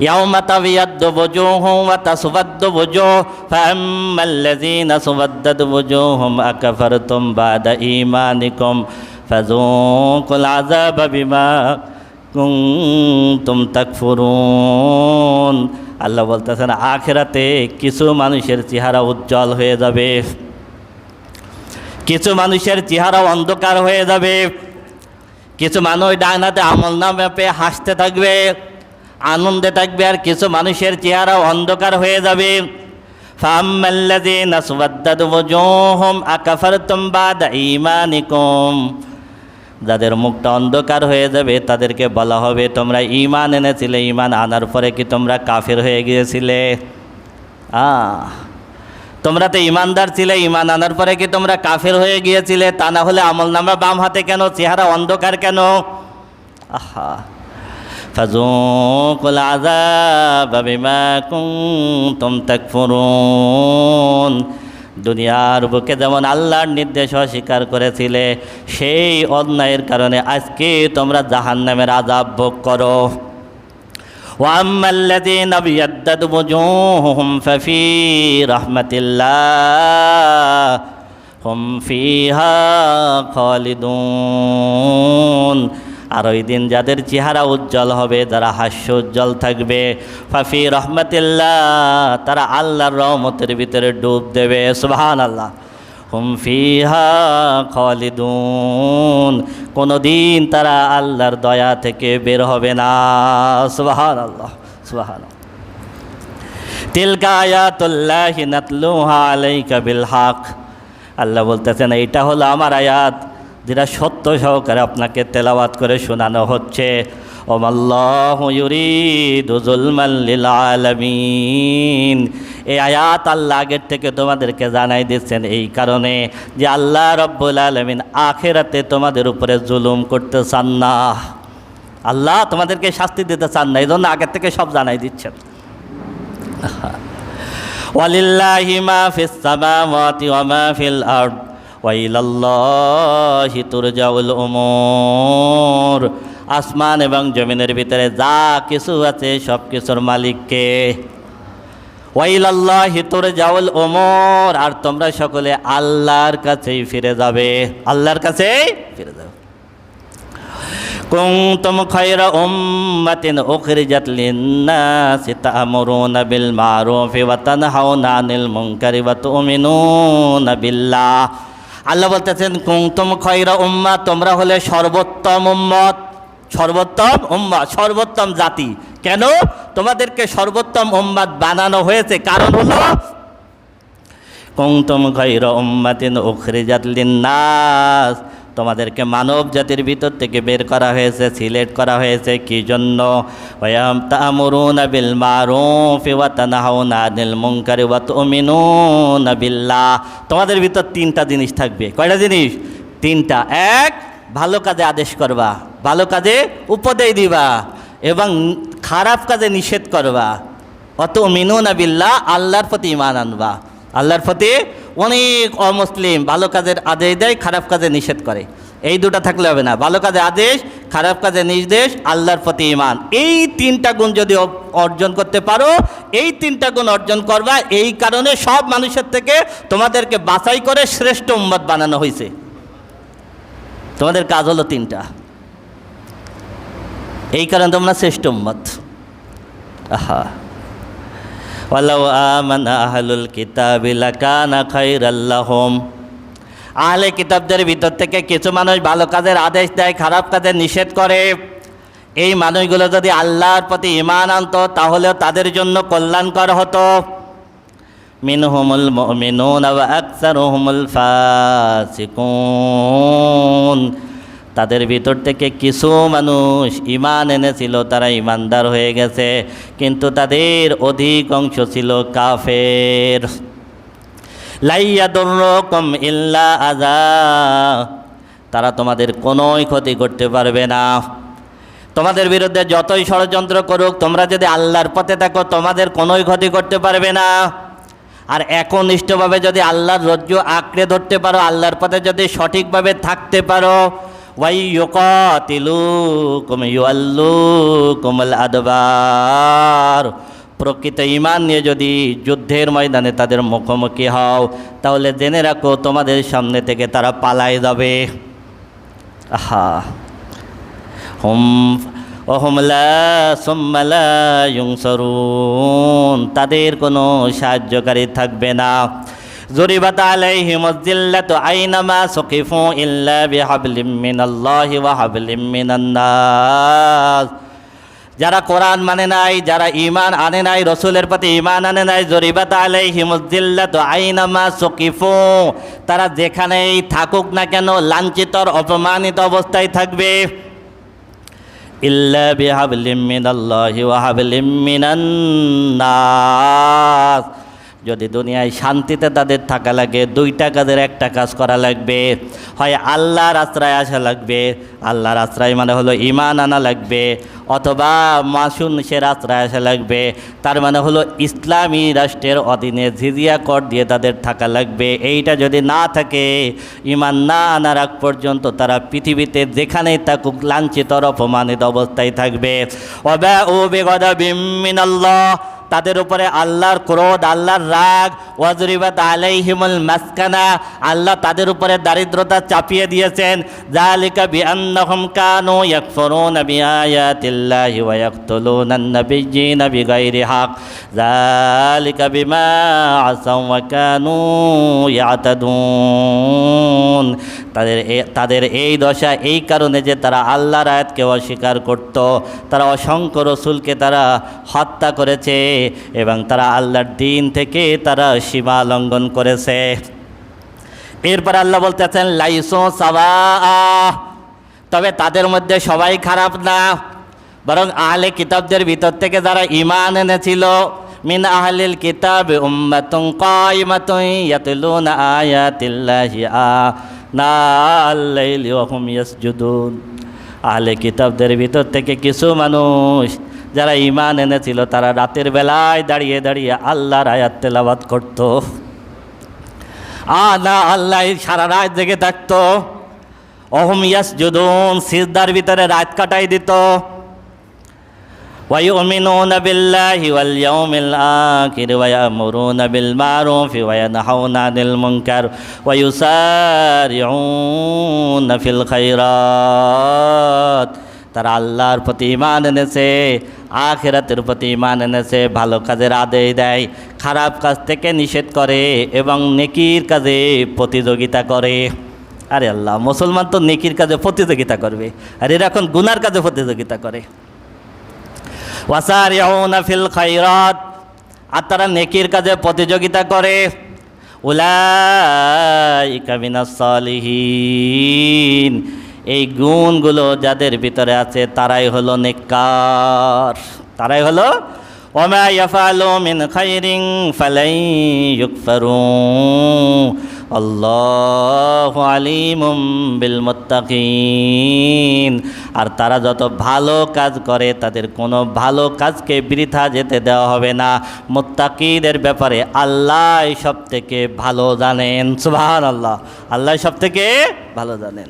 ইয়াউমা তাবিয়াদ্দু বুজুহুম ওয়া তাসওয়াদ্দু বুজুহ ফাআম্মাল্লাযীনা সুওয়াদ্দাত বুজুহুম আকাফারতুম বা'দা ঈমানিকুম ফাযূকুল আযাবা বিমা কুনতুম তাকফুরুন। আল্লাহ বলতেছেন আখিরাতে কিছু মানুষের চেহারা উজ্জ্বল হয়ে যাবে, কিছু মানুষের চেহারা অন্ধকার হয়ে যাবে। কিছু মানুষ ডান হাতে আমলনামা পেয়ে হাসতে থাকবে, আনন্দে থাকবে, আর কিছু মানুষের চেহারা অন্ধকার হয়ে যাবে। ফাআম্মাল্লাযীনা সুওয়াদ্দাত ওয়াজুহুম আকাফারতুম বা'দা ঈমানিকুম, যাদের মুখটা অন্ধকার হয়ে যাবে তাদেরকে বলা হবে তোমরা ঈমান এনেছিলে, ঈমান আনার পরে কি তোমরা কাফের হয়ে গিয়েছিলে? তোমরা তো ঈমানদার ছিলে, ঈমান আনার পরে কি তোমরা কাফের হয়ে গিয়েছিলে? তা না হলে আমলনামা বাম হাতে কেন, চেহারা অন্ধকার কেন? ফাযূকুল আযাবা বিমা কুনতুম তাকফুরুন। দুনিয়ার বুকে যেমন আল্লাহর নির্দেশ অস্বীকার করেছিলে, সেই অন্যায়ের কারণে আজকে তোমরা জাহান্নামের আযাব ভোগ করো। وأما الذين ابيضت وجوههم ففي رحمة الله هم فيها خالدون। আর ওই দিন যাদের চেহারা উজ্জ্বল হবে, যারা হাস্য উজ্জ্বল থাকবে, ফাফি রহমাতিল্লাহ, তারা আল্লাহর রহমতের ভিতরে ডুব দেবে। সুবহানাল্লাহ। হুম ফিহা খালিদুন, কোনোদিন তারা আল্লাহর দয়া থেকে বের হবে না। সুবহানাল্লাহ, সুবহানাল্লাহ। তিলকা আয়াতুল্লাহি নাতলুহা আলাইকা বিল হক। আল্লাহ বলতেছেন এইটা হলো আমার আয়াত, যেটা সত্য সহকারে আপনাকে তেলাওয়াত করে শোনানো হচ্ছে। ওমাল্লাহু ইউরিদু যুলমান লিল আলামিন। এই আয়াত আল্লাহ আগের থেকে তোমাদেরকে জানাই দিচ্ছেন এই কারণে যে আল্লাহ রব্বুল আলামিন আখিরাতে তোমাদের উপরে জুলুম করতে চান না, আল্লাহ তোমাদেরকে শাস্তি দিতে চান না, এই জন্য আগের থেকে সব জানাই দিচ্ছেন। ওয়ালিল্লাহি মা ফিস সামাওয়াতি ওয়া মা ফিল আরদ ওয়া ইলাল্লাহি তুরজাউল উমুর। আসমান এবং জমিনের ভিতরে যা কিছু আছে সব কিছুর মালিককে। ওয়া ইলাল্লাহি তুরজাউল উমুর, আর তোমরা সকলে আল্লাহর কাছেই ফিরে যাবে, আল্লাহর কাছেই ফিরে যাবে। কুনতুম খায়রা উম্মাতিন উখরিজাত লিন-নাসি তা'মুরুনা বিল মা'রুফি ওয়া তানহাউনা আনিল মুনকারি ওয়া তু'মিনুনা বিল্লাহ। আল্লাহ বলতেছেন কুনতুম খায়রা উম্মাহ, তোমরা হলে সর্বোত্তম উম্মত, সর্বোত্তম উম্মত, সর্বোত্তম জাতি। কেন তোমাদেরকে সর্বোত্তম উম্মত বানানো হয়েছে? কারণ হলো কুনতুম খায়রা উম্মাতিন উখরিজাত লিন-নাস, তোমাদেরকে মানব জাতির ভিতর থেকে বের করা হয়েছে, সিলেক্ট করা হয়েছে। কি জন্য? ওয়া তা'মুরুনা বিল মা'রুফি ওয়া তানহাউনা আনিল মুনকারি ওয়া তু'মিনুনা বিল্লাহ। তোমাদের ভিতর তিনটা জিনিস থাকবে। কয়টা জিনিস? তিনটা। এক, ভালো কাজে আদেশ করবা, ভালো কাজে উপদেশ দিবা, এবং খারাপ কাজে নিষেধ করবা। ওয়া তু'মিনুনা বিল্লাহ, আল্লাহর প্রতি ঈমান আনবা। আল্লাহর প্রতি অনেক অমুসলিম ভালো কাজের আদেশ দেয়, খারাপ কাজে নিষেধ করে। এই দুটো থাকলে হবে না, ভালো কাজে আদেশ, খারাপ কাজে নির্দেশ, আল্লাহর প্রতি ঈমান। এই তিনটা গুণ যদি অর্জন করতে পারো, এই তিনটা গুণ অর্জন করবা, এই কারণে সব মানুষের থেকে তোমাদেরকে বাছাই করে শ্রেষ্ঠ উম্মত বানানো হয়েছে। তোমাদের কাজ হলো তিনটা, এই কারণে তোমরা শ্রেষ্ঠ উম্মত। আহা, ওয়ালাউ আমানা আহলুল কিতাবি লাকানা খায়রাল লাহুম। আহলে কিতাবদের ভিতর থেকে কিছু মানুষ ভালো কাজের আদেশ দেয়, খারাপ কাজের নিষেধ করে। এই মানুষগুলো যদি আল্লাহর প্রতি ঈমান আনতো তাহলেও তাদের জন্য কল্যাণকর হতো। মিনহুমুল মুমিনুনা ওয়া আকসারুহুমুল ফাসিকুন। তাদের ভিতর থেকে কিছু মানুষ ঈমান এনেছিল, তারা ঈমানদার হয়ে গেছে, কিন্তু তাদের অধিকাংশ ছিল কাফের। লা ইয়াদুররুকুম ইল্লা আযা, তারা তোমাদের কোনোই ক্ষতি করতে পারবে না। তোমাদের বিরুদ্ধে যতই ষড়যন্ত্র করুক, তোমরা যদি আল্লাহর পথে থাকো তোমাদের কোনোই ক্ষতি করতে পারবে না। আর একনিষ্ঠভাবে যদি আল্লাহর রজ্জু আঁকড়ে ধরতে পারো, আল্লাহর পথে যদি সঠিকভাবে থাকতে পারো, ওয়াইয়ুকাতিলুকুম ইউআল্লুকুমুল আদবার। প্রকৃত ঈমান নিয়ে যদি যুদ্ধের ময়দানে তাদের মুখোমুখি হও তাহলে জেনে রাখো তোমাদের সামনে থেকে তারা পালায় যাবে। আহা, ওহুম লা সুম্মা লা ইউনসারুন, তাদের কোনো সাহায্যকারী থাকবে না। যুরিবাত আলাইহিমুয যিল্লাতু আইনামা সুকিফু ইল্লা বিহাবলিম মিনাল্লাহি ওয়া হাবলিম মিনান নাস। যারা কোরআন মানে নাই, যারা ঈমান আনে নাই, রসুলের প্রতি ঈমান আনে নাই, যুরিবাত আলাইহিমুয যিল্লাতু আইনামা সুকিফু, তারা যেখানেই থাকুক না কেন লাঞ্ছিত অপমানিত অবস্থায় থাকবে। ইল্লা বিহাবলিম মিনাল্লাহি ওয়া হাবলিম মিনান নাস, যদি দুনিয়ায় শান্তিতে তাদের থাকা লাগে দুইটা কাজের একটা কাজ করা লাগবে, হয় আল্লাহর আশ্রয় আসা লাগবে, আল্লাহর আশ্রয় মানে হলো ঈমান আনা লাগবে, অথবা মানুষের আশ্রয় আসা লাগবে, তার মানে হলো ইসলামী রাষ্ট্রের অধীনে জিজিয়া কর দিয়ে তাদের থাকা লাগবে। এইটা যদি না থাকে, ঈমান না আনার আগ পর্যন্ত তারা পৃথিবীতে যেখানেই থাকুক লাঞ্ছিত অপমানিত অবস্থায় থাকবে। ওয়াবাউ বিগাদাবিম মিনাল্লাহ, তাদের উপরে আল্লাহর ক্রোধ, আল্লাহর রাগ। ওয়াজরিবাত আলাইহিমুল মাসকানা, আল্লাহ তাদের উপরে দারিদ্রতা চাপিয়ে দিয়েছেন। যালিকা বিআন্নাহুম কানু ইয়াকফুরুনা বিআয়াতিল্লাহি ওয়া ইয়াকতুলুনান নাবিয়্যিনা বিগাইরি হক, যালিকা বিমা আসাউ ওয়া কানু ইয়াতাদুন। তাদের এই দশা এই কারণে যে তারা আল্লাহর আয়াতকে অস্বীকার করত, তারা অসংখ্য রসুলকে তারা হত্যা করেছে এবং তারা আল্লাহর দিন থেকে তারা সীমা লঙ্ঘন করেছে। এরপর আল্লাহ বলতেছেন লাইসু সাওয়া, তবে তাদের মধ্যে সবাই খারাপ না, বরং আহলে কিতাবদের ভিতর থেকে যারা ঈমান এনেছিল, মিন আহলিল কিতাব উম্মাতুন কায়িমাতুন ইয়াতলুনা আয়াতিল্লাহি আনাল লাইলি ওয়া হুম ইয়াসজুদুন। আহলে কিতাবদের ভিতর থেকে কিছু মানুষ যারা ঈমান এনেছিল তারা রাতের বেলায় দাঁড়িয়ে দাঁড়িয়ে আল্লাহর আয়াত তেলাওয়াত করত, না আল্লাহ সারা রাত জেগে থাকতো। ওহুম ইয়াসজুদুন, সিজদার ভিতরে রাত কাটাই দিত। ওয়ায়ুমিনুনা বিল্লাহি ওয়াল ইয়াউমিল আখির ওয়া ইয়ামুরুনা বিল মারুফি ওয়া ইয়ানহাউনা আনিল মুনকার ওয়া ইউসারিউনা ফিল খায়রাত। তারা আল্লাহর প্রতি ঈমান এনেছে, আখিরাতের প্রতি ঈমান এনেছে, ভালো কাজের আদেশ দেয়, খারাপ কাজ থেকে নিষেধ করে এবং নেকির কাজে প্রতিযোগিতা করে। আরে আল্লাহ, মুসলমান তো নেকির কাজে প্রতিযোগিতা করবে, আর এরা এখন গুনার কাজে প্রতিযোগিতা করে। ওয়াসারিউনা ফিল খায়রাত, আর তারা নেকির কাজে প্রতিযোগিতা করে। উলাইকা মিনাস সালিহিন, এই গুণগুলো যাদের ভিতরে আছে তারাই হলো নেককার, তারাই হলো। ওমা ইয়াফআলু মিন খাইরিন ফালাই ইউকফারু আল্লাহু আলিমুম বিল মুত্তাকিন। আর তারা যত ভালো কাজ করে তাদের কোনো ভালো কাজকে বৃথা যেতে দেওয়া হবে না। মুত্তাকিদের ব্যাপারে আল্লাহ সব থেকে ভালো জানেন। সুবহানাল্লাহ, আল্লাহ সব থেকে ভালো জানেন।